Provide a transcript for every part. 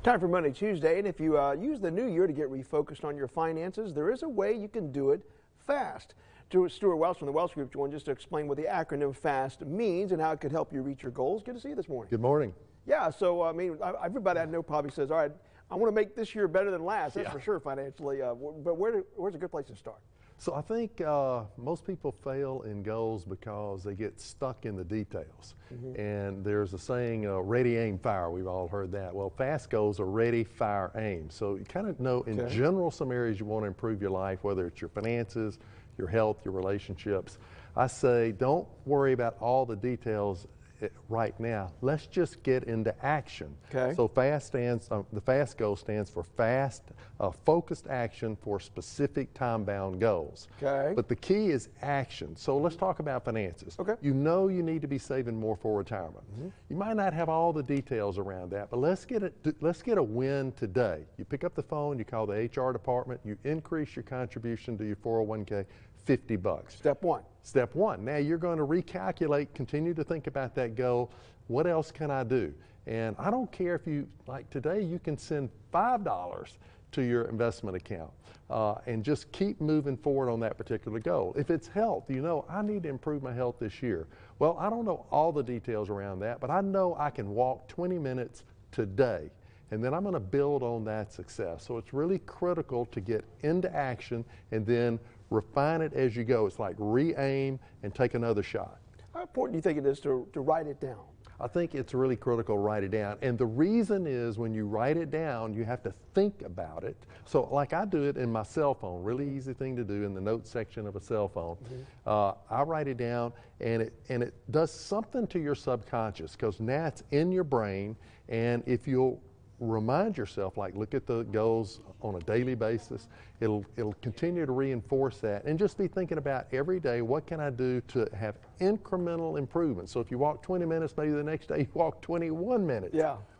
Time for Money Tuesday, and if you use the new year to get refocused on your finances, there is a way you can do it fast. Stewart Welch from the Welch Group joined just to explain what the acronym FAST means and how it could help you reach your goals. Good to see you this morning. Good morning. Yeah, so I mean, everybody I know probably says, all right, I want to make this year better than last. That's for sure financially. But where's a good place to start? So I think most people fail in goals because they get stuck in the details. And there's a saying, ready, aim, fire. We've all heard that. Well, fast goals are ready, fire, aim. So you kind of know in general some areas you want to improve your life, whether it's your finances, your health, your relationships. I say don't worry about all the details right now. Let's just get into action. So the FAST goal stands for fast, focused action for specific time-bound goals. But the key is action. So let's talk about finances. You know you need to be saving more for retirement. You might not have all the details around that, but let's get a win today. You pick up the phone, you call the HR department, you increase your contribution to your 401k, $50. Step one. Step one. Now you're going to recalculate, continue to think about that goal. What else can I do? And I don't care if you, like today, you can send $5 to your investment account and just keep moving forward on that particular goal. If it's health, you know, I need to improve my health this year. Well, I don't know all the details around that, but I know I can walk 20 minutes today. And then I'm going to build on that success. So it's really critical to get into action and then refine it as you go. It's like re-aim and take another shot. How important do you think it is to write it down? I think it's really critical to write it down. And the reason is when you write it down, you have to think about it. So like I do it in my cell phone, really easy thing to do in the notes section of a cell phone. I write it down and it does something to your subconscious because now it's in your brain, and if you'll remind yourself, like look at the goals on a daily basis, it'll continue to reinforce that, and just be thinking about every day, what can I do to have incremental improvement? So if you walk 20 minutes, maybe the next day you walk 21 minutes.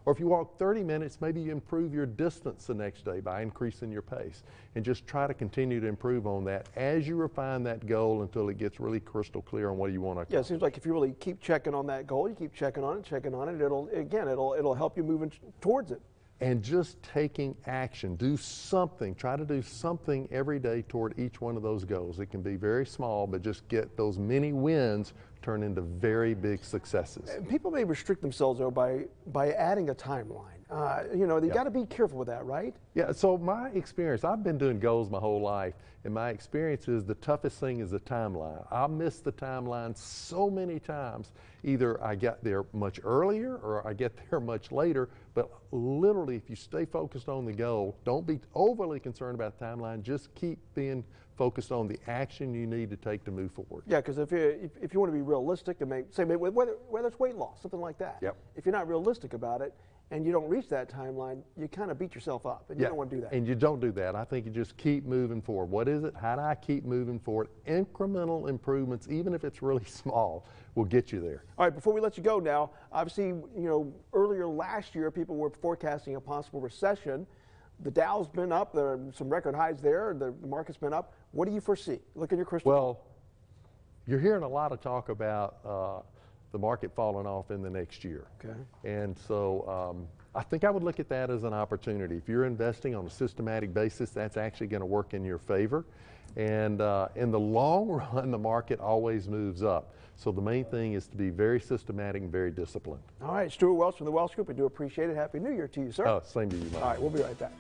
Or if you walk 30 minutes, maybe you improve your distance the next day by increasing your pace, and just try to continue to improve on that as you refine that goal until it gets really crystal clear on what you want to accomplish. Yeah, it seems like if you really keep checking on that goal, you keep checking on it, it'll help you moving towards it. And just taking action, do something, try to do something every day toward each one of those goals. It can be very small, but just get those mini wins turn into very big successes. People may restrict themselves though by adding a timeline. You know, they got to be careful with that, right? Yeah, so my experience, I've been doing goals my whole life, and my experience is the toughest thing is the timeline. I missed the timeline so many times. Either I got there much earlier or I get there much later, but literally if you stay focused on the goal, don't be overly concerned about the timeline, just keep being focused on the action you need to take to move forward. Yeah, because if you want to be realistic and say whether it's weight loss, something like that. If you're not realistic about it and you don't reach that timeline, you kind of beat yourself up, and you don't want to do that. And you don't do that. I think you just keep moving forward. What is it? How do I keep moving forward? Incremental improvements, even if it's really small, will get you there. All right, before we let you go now, obviously, you know, earlier last year, people were forecasting a possible recession. The Dow's been up. There are some record highs there. The market's been up. What do you foresee? Look in your crystal ball. Well, you're hearing a lot of talk about the market falling off in the next year. And so I think I would look at that as an opportunity. If you're investing on a systematic basis, that's actually going to work in your favor. And in the long run, the market always moves up. So the main thing is to be very systematic and very disciplined. All right, Stewart Welch from the Welch Group. I do appreciate it. Happy New Year to you, sir. Same to you, Mike. All right, we'll be right back.